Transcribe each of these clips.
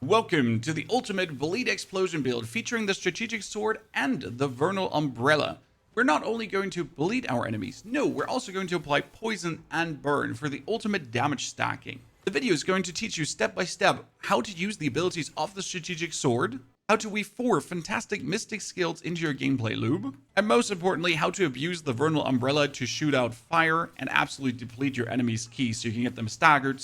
Welcome to the ultimate bleed explosion build featuring the strategic sword and the Vernal umbrella. We're not only going to bleed our enemies, no, we're also going to apply poison and burn for the ultimate damage stacking. The video is going to teach you step by step how to use the abilities of the strategic sword, how to weave 4 fantastic mystic skills into your gameplay loop, and most importantly, how to abuse the Vernal umbrella to shoot out fire and absolutely deplete your enemy's keys so you can get them staggered,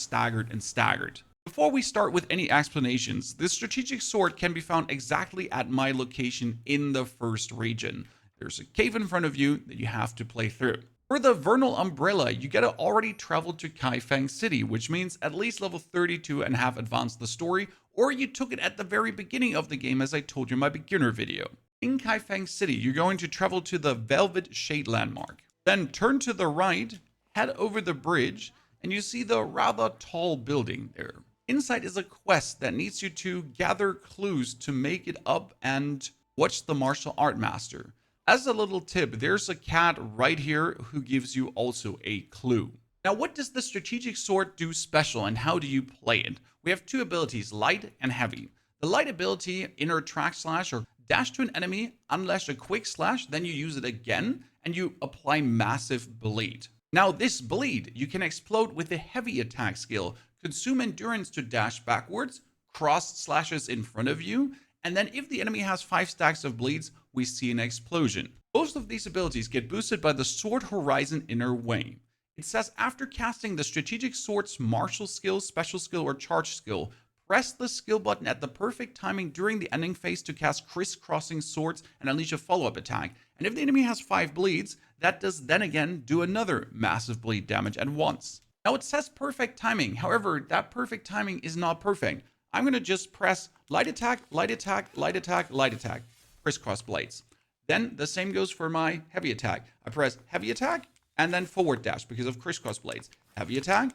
and staggered. Before we start with any explanations, this strategic sword can be found exactly at my location in the first region. There's a cave in front of you that you have to play through. For the Vernal umbrella, you gotta already travel to Kaifeng City, which means at least level 32 and have advanced the story, or you took it at the very beginning of the game as I told you in my beginner video. In Kaifeng City, you're going to travel to the Velvet Shade landmark. Then turn to the right, head over the bridge, and you see the rather tall building there. Inside is a quest that needs you to gather clues to make it up and watch the martial art master. As a little tip, there's a cat right here who gives you also a clue. Now, what does the strategic sword do special and how do you play it? We have 2 abilities, light and heavy. The light ability, inner track slash or dash to an enemy, unleash a quick slash, then you use it again and you apply massive bleed. Now this bleed, you can explode with the heavy attack skill, consume endurance to dash backwards, cross slashes in front of you, and then if the enemy has 5 stacks of bleeds, we see an explosion. Both of these abilities get boosted by the Sword Horizon Inner Way. It says after casting the strategic sword's martial skill, special skill, or charge skill, press the skill button at the perfect timing during the ending phase to cast crisscrossing swords and unleash a follow-up attack. And if the enemy has 5 bleeds, that does then again do another massive bleed damage at once. Now it says perfect timing, however, that perfect timing is not perfect. I'm going to just press light attack, light attack, light attack, light attack, crisscross blades. Then the same goes for my heavy attack. I press heavy attack and then forward dash because of crisscross blades. Heavy attack,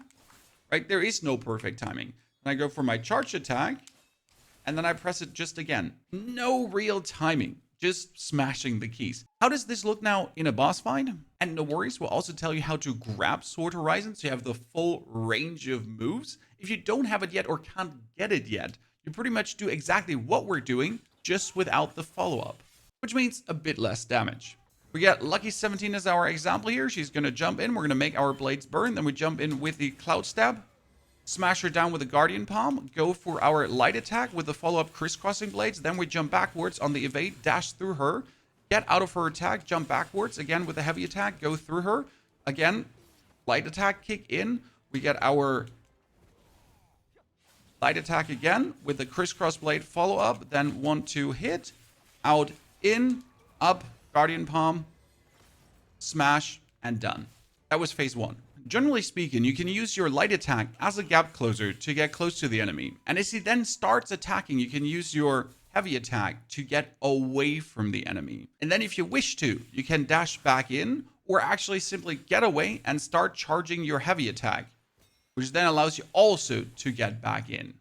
right? There is no perfect timing. Then I go for my charge attack and then I press it just again. No real timing. Just smashing the keys. How does this look now in a boss fight? And no worries, we'll also tell you how to grab Sword Horizon so you have the full range of moves. If you don't have it yet or can't get it yet, you pretty much do exactly what we're doing, just without the follow-up, which means a bit less damage. We got Lucky 17 as our example here. She's going to jump in. We're going to make our blades burn. Then we jump in with the Cloud Stab. Smash her down with the Guardian Palm, go for our light attack with the follow-up crisscrossing blades, then we jump backwards on the evade, dash through her, get out of her attack, jump backwards, again with the heavy attack, go through her, again, light attack kick in, we get our light attack again with the crisscross blade follow-up, then 1, 2 hit, out, in, up, Guardian Palm, smash, and done. That was phase 1. Generally speaking, you can use your light attack as a gap closer to get close to the enemy. And as he then starts attacking, you can use your heavy attack to get away from the enemy. And then if you wish to, you can dash back in or actually simply get away and start charging your heavy attack, which then allows you also to get back in.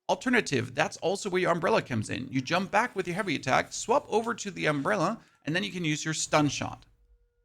Alternative, that's also where your umbrella comes in. You jump back with your heavy attack, swap over to the umbrella, and then you can use your stun shot.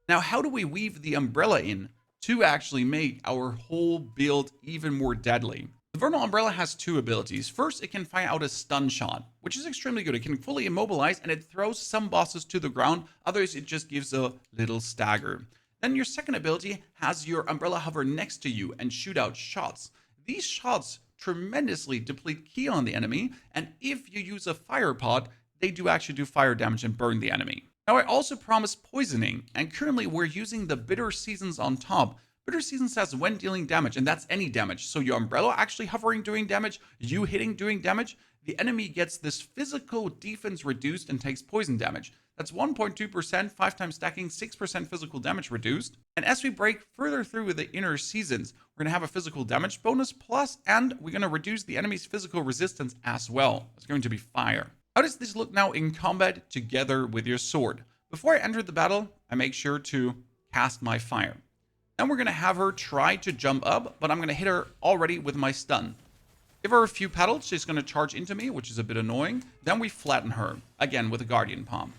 Now, how do we weave the umbrella in to actually make our whole build even more deadly? The Vernal umbrella has 2 abilities. First, it can fire out a stun shot, which is extremely good. It can fully immobilize and it throws some bosses to the ground. Others, it just gives a little stagger. Then your second ability has your umbrella hover next to you and shoot out shots. These shots tremendously deplete ki on the enemy, and if you use a fire pod, they do actually do fire damage and burn the enemy. Now, I also promised poisoning, and currently we're using the Bitter Seasons on top. Bitter Seasons says when dealing damage, and that's any damage. So your umbrella actually hovering doing damage, you hitting doing damage, the enemy gets this physical defense reduced and takes poison damage. That's 1.2%, 5 times stacking, 6% physical damage reduced. And as we break further through with the Inner Seasons, we're going to have a physical damage bonus plus, and we're going to reduce the enemy's physical resistance as well. It's going to be fire. How does this look now in combat together with your sword? Before I enter the battle, I make sure to cast my fire. Then we're going to have her try to jump up, but I'm going to hit her already with my stun. Give her a few petals, she's going to charge into me, which is a bit annoying. Then we flatten her, again with a Guardian Palm.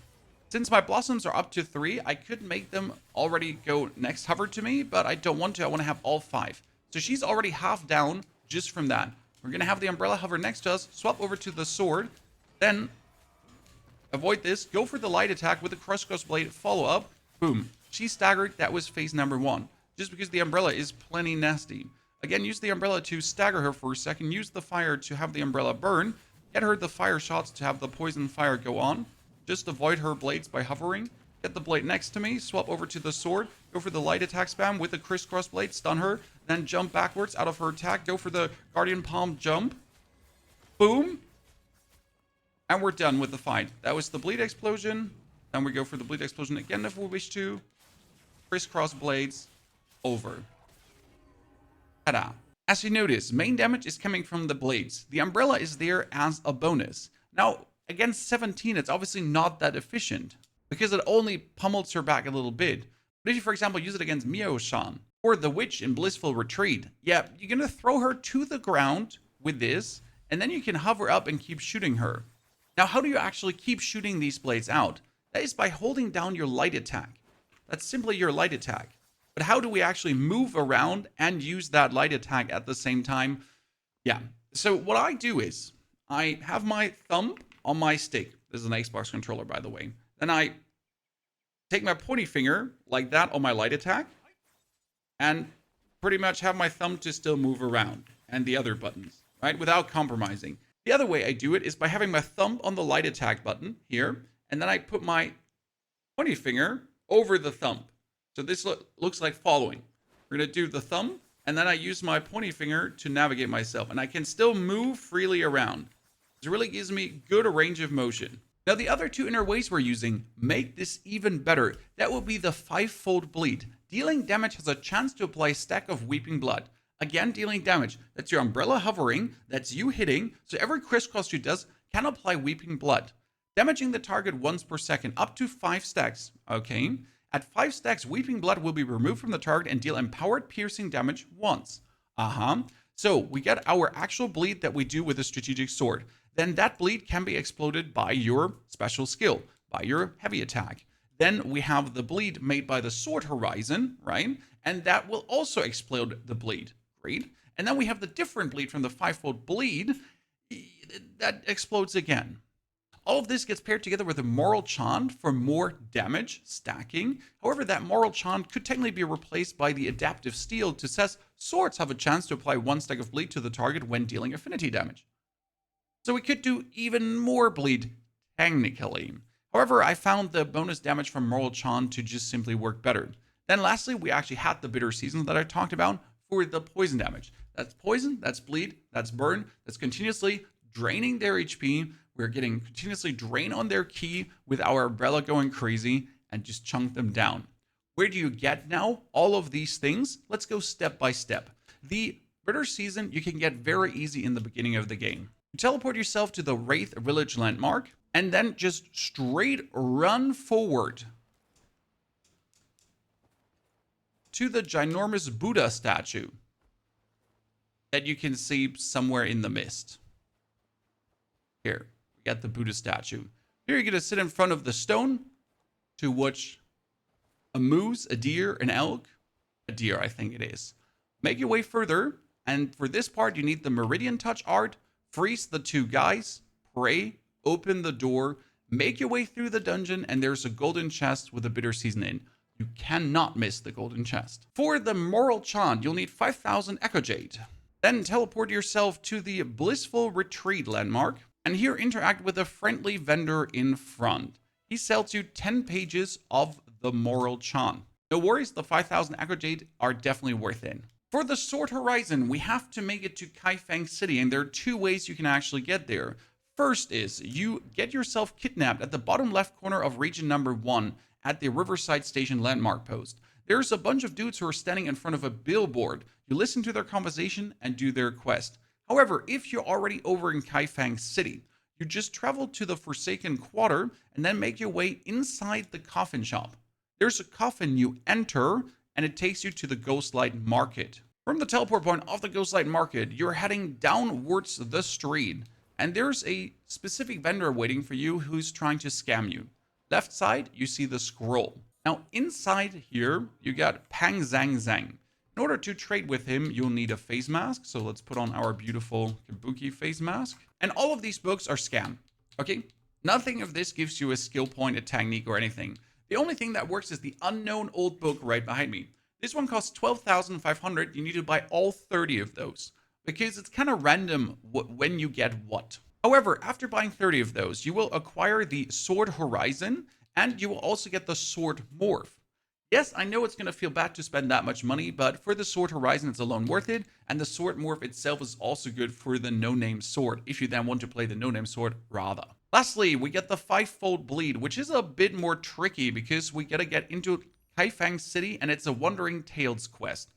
Since my blossoms are up to 3, I could make them already go next hover to me, but I don't want to. I want to have all 5. So she's already half down just from that. We're going to have the umbrella hover next to us, swap over to the sword, then avoid this, go for the light attack with the crisscross blade, follow up, boom. She staggered, that was phase number 1. Just because the umbrella is plenty nasty. Again, use the umbrella to stagger her for a second, use the fire to have the umbrella burn, get her the fire shots to have the poison fire go on, just avoid her blades by hovering, get the blade next to me, swap over to the sword, go for the light attack spam with the crisscross blade, stun her, then jump backwards out of her attack, go for the guardian palm jump, boom, and we're done with the fight. That was the bleed explosion. Then we go for the bleed explosion again if we wish to. Crisscross blades, over. Ta-da. As you notice, main damage is coming from the blades. The umbrella is there as a bonus. Now, against 17, it's obviously not that efficient because it only pummels her back a little bit. But if you, for example, use it against Mio-Shan or the witch in Blissful Retreat, yeah, you're going to throw her to the ground with this, and then you can hover up and keep shooting her. Now, how do you actually keep shooting these blades out? That is by holding down your light attack. That's simply your light attack. But how do we actually move around and use that light attack at the same time? Yeah, so what I do is I have my thumb on my stick. This is an Xbox controller, by the way. Then I take my pointy finger like that on my light attack and pretty much have my thumb to still move around and the other buttons, right, without compromising. The other way I do it is by having my thumb on the light attack button here, and then I put my pointy finger over the thumb. So this looks like following. We're going to do the thumb, and then I use my pointy finger to navigate myself, and I can still move freely around. This really gives me good range of motion. Now, the other two inner ways we're using make this even better. That will be the Fivefold Bleed. Dealing damage has a chance to apply a stack of Weeping Blood. Again, dealing damage. That's your umbrella hovering. That's you hitting. So every crisscross you does can apply Weeping Blood. Damaging the target once per second, up to 5 stacks. Okay. At 5 stacks, Weeping Blood will be removed from the target and deal empowered piercing damage once. So we get our actual bleed that we do with the strategic sword. Then that bleed can be exploded by your special skill, by your heavy attack. Then we have the bleed made by the sword horizon, right? And that will also explode the bleed. Great. And then we have the different bleed from the Fivefold Bleed that explodes again. All of this gets paired together with a Moral Chant for more damage stacking. However, that Moral Chant could technically be replaced by the Adaptive Steel to says swords have a chance to apply 1 stack of bleed to the target when dealing affinity damage. So we could do even more bleed, technically. However, I found the bonus damage from Moral Chant to just simply work better. Then lastly, we actually had the Bitter Season that I talked about for the poison damage. That's poison, that's bleed, that's burn, that's continuously draining their HP. We're getting continuously drain on their ki with our umbrella going crazy and just chunk them down. Where do you get now all of these things? Let's go step by step. The Bitter Season you can get very easy in the beginning of the game. You teleport yourself to the Wraith Village landmark and then just straight run forward to the ginormous Buddha statue that you can see somewhere in the mist. Here, we got the Buddha statue. Here you're going to sit in front of the stone to watch a moose, a deer, an elk. A deer, I think it is. Make your way further, and for this part, you need the Meridian Touch art. Freeze the 2 guys, pray, open the door, make your way through the dungeon, and there's a golden chest with a Bitter Season in. You cannot miss the golden chest. For the Moral Chant, you'll need 5,000 Echo Jade. Then teleport yourself to the Blissful Retreat landmark, and here interact with a friendly vendor in front. He sells you 10 pages of the Moral Chant. No worries, the 5,000 Echo Jade are definitely worth it. For the Sword Horizon, we have to make it to Kaifeng City, and there are 2 ways you can actually get there. First is you get yourself kidnapped at the bottom left corner of region number 1 at the Riverside Station landmark post. There's a bunch of dudes who are standing in front of a billboard. You listen to their conversation and do their quest. However, if you're already over in Kaifeng City, you just travel to the Forsaken Quarter and then make your way inside the coffin shop. There's a coffin you enter, and it takes you to the Ghostlight Market. From the teleport point of the Ghostlight Market, you're heading downwards the street, and there's a specific vendor waiting for you who's trying to scam you. Left side, you see the scroll. Now, inside here, you got Pang Zang Zang. In order to trade with him, you'll need a face mask. So let's put on our beautiful Kabuki face mask. And all of these books are scam. Okay? Nothing of this gives you a skill point, a technique, or anything. The only thing that works is the unknown old book right behind me. This one costs 12,500. You need to buy all 30 of those because it's kind of random when you get what. However, after buying 30 of those, you will acquire the Sword Horizon and you will also get the Sword Morph. Yes, I know it's going to feel bad to spend that much money, but for the Sword Horizon, it's alone worth it. And the Sword Morph itself is also good for the no-name sword, if you then want to play the no-name sword rather. Lastly, we get the Fivefold Bleed, which is a bit more tricky because we gotta get into Kaifeng City and it's a Wandering Tales quest.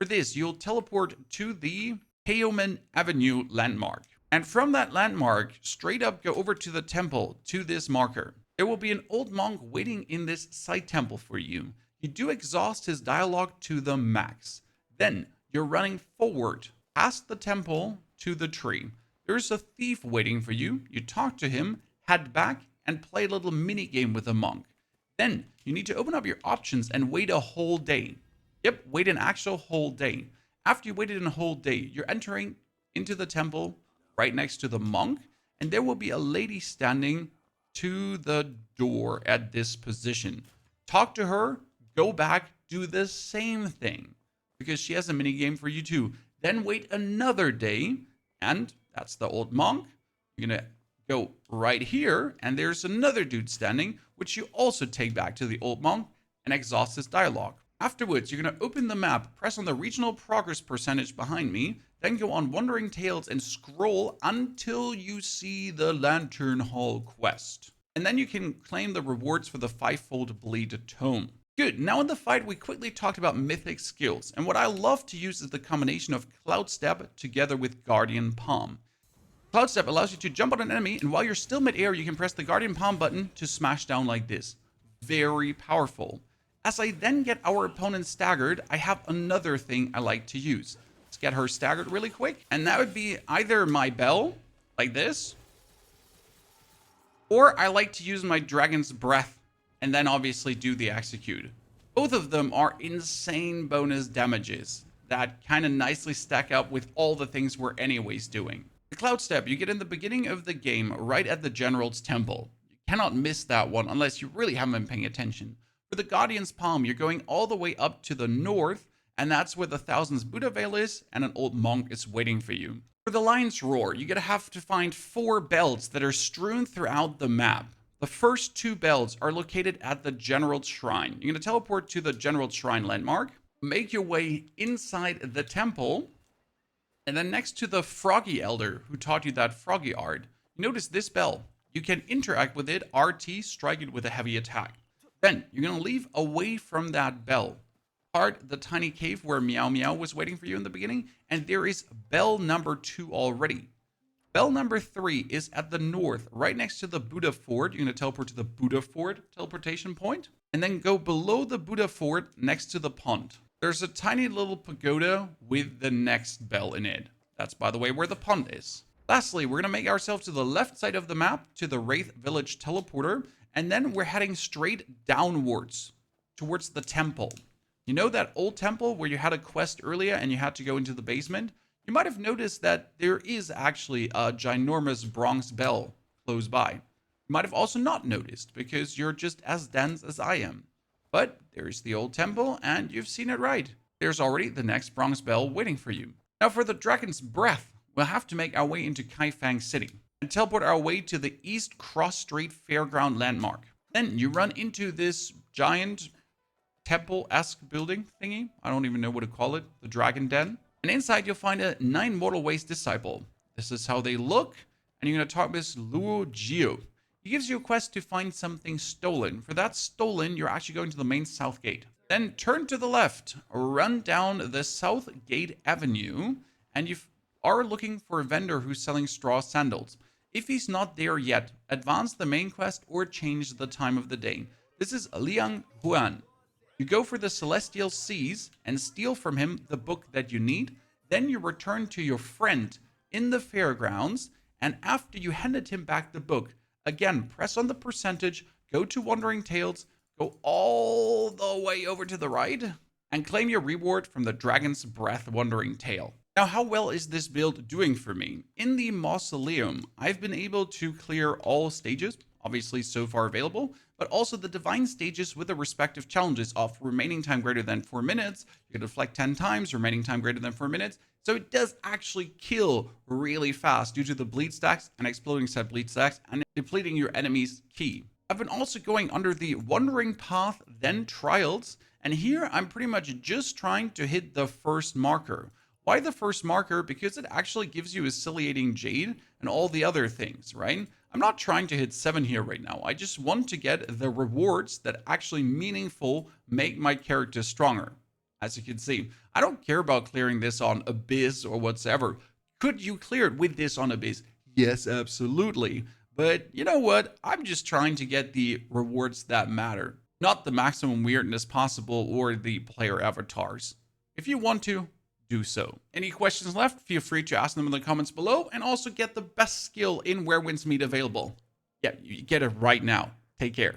For this, you'll teleport to the Heomen Avenue landmark. And from that landmark, straight up go over to the temple to this marker. There will be an old monk waiting in this side temple for you. You do exhaust his dialogue to the max. Then you're running forward past the temple to the tree. There's a thief waiting for you. You talk to him, head back, and play a little mini game with the monk. Then you need to open up your options and wait a whole day. Yep, wait an actual whole day. After you waited a whole day, you're entering into the temple right next to the monk, and there will be a lady standing to the door at this position. Talk to her, go back, do the same thing because she has a mini game for you too. Then wait another day, and that's the old monk. You're gonna go right here, and there's another dude standing, which you also take back to the old monk and exhaust his dialogue. Afterwards, you're gonna open the map, press on the regional progress percentage behind me, then go on Wandering Tales and scroll until you see the Lantern Hall quest. And then you can claim the rewards for the Fivefold Bleed tome. Good, now in the fight we quickly talked about Mythic Skills, and what I love to use is the combination of Cloud Step together with Guardian Palm. Cloud Step allows you to jump on an enemy, and while you're still mid-air, you can press the Guardian Palm button to smash down like this. Very powerful. As I then get our opponent staggered, I have another thing I like to use. Let's get her staggered really quick, and that would be either my bell, like this, or I like to use my Dragon's Breath, and then obviously do the execute. Both of them are insane bonus damages that kind of nicely stack up with all the things we're anyways doing. The Cloud Step you get in the beginning of the game right at the General's Temple. You cannot miss that one unless you really haven't been paying attention. For the Guardian's Palm, you're going all the way up to the north, and that's where the Thousands Buddha Veil is, and an old monk is waiting for you. For the Lion's Roar, you're gonna have to find 4 bells that are strewn throughout the map. The first 2 bells are located at the General's Shrine. You're going to teleport to the General's Shrine landmark, make your way inside the temple, and then next to the Froggy Elder who taught you that Froggy art, you notice this bell. You can interact with it, RT, strike it with a heavy attack. Then you're going to leave away from that bell. Part the tiny cave where Meow Meow was waiting for you in the beginning, and there is bell number 2 already. Bell number 3 is at the north, right next to the Buddha Fort. You're going to teleport to the Buddha Fort teleportation point, and then go below the Buddha Fort next to the pond. There's a tiny little pagoda with the next bell in it. That's, by the way, where the pond is. Lastly, we're going to make ourselves to the left side of the map, to the Wraith Village teleporter, and then we're heading straight downwards towards the temple. You know that old temple where you had a quest earlier and you had to go into the basement? You might have noticed that there is actually a ginormous bronze bell close by. You might have also not noticed because you're just as dense as I am. But there's the old temple and you've seen it right. There's already the next bronze bell waiting for you. Now for the Dragon's Breath, we'll have to make our way into Kaifeng City and teleport our way to the East Cross Street Fairground landmark. Then you run into this giant temple-esque building thingy. I don't even know what to call it. The Dragon Den. And inside you'll find a 9 Mortal Ways disciple. This is how they look. And you're going to talk with this Luo Jio. He gives you a quest to find something stolen. For that stolen, you're actually going to the main south gate. Then turn to the left, run down the South Gate Avenue, and you are looking for a vendor who's selling straw sandals. If he's not there yet, advance the main quest or change the time of the day. This is Liang Huan. You go for the Celestial Seas and steal from him the book that you need. Then you return to your friend in the fairgrounds, and after you handed him back the book, again, press on the percentage, go to Wandering Tales, go all the way over to the right, and claim your reward from the Dragon's Breath Wandering Tail. Now, how well is this build doing for me? In the Mausoleum, I've been able to clear all stages, obviously so far available, but also the divine stages with the respective challenges of remaining time greater than 4 minutes. You can deflect 10 times, remaining time greater than 4 minutes. So it does actually kill really fast due to the bleed stacks and exploding set bleed stacks and depleting your enemy's ki. I've been also going under the Wandering Path, then Trials, and here I'm pretty much just trying to hit the first marker. Why the first marker? Because it actually gives you a Ciliating Jade and all the other things, right? I'm not trying to hit 7 here right now. I just want to get the rewards that actually meaningful make my character stronger. As you can see, I don't care about clearing this on Abyss or whatsoever. Could you clear it with this on Abyss? Yes, absolutely. But you know what? I'm just trying to get the rewards that matter, not the maximum weirdness possible or the player avatars. If you want to, do so. Any questions left? Feel free to ask them in the comments below, and also get the best skill in Where Winds Meet available. Yeah, you get it right now. Take care.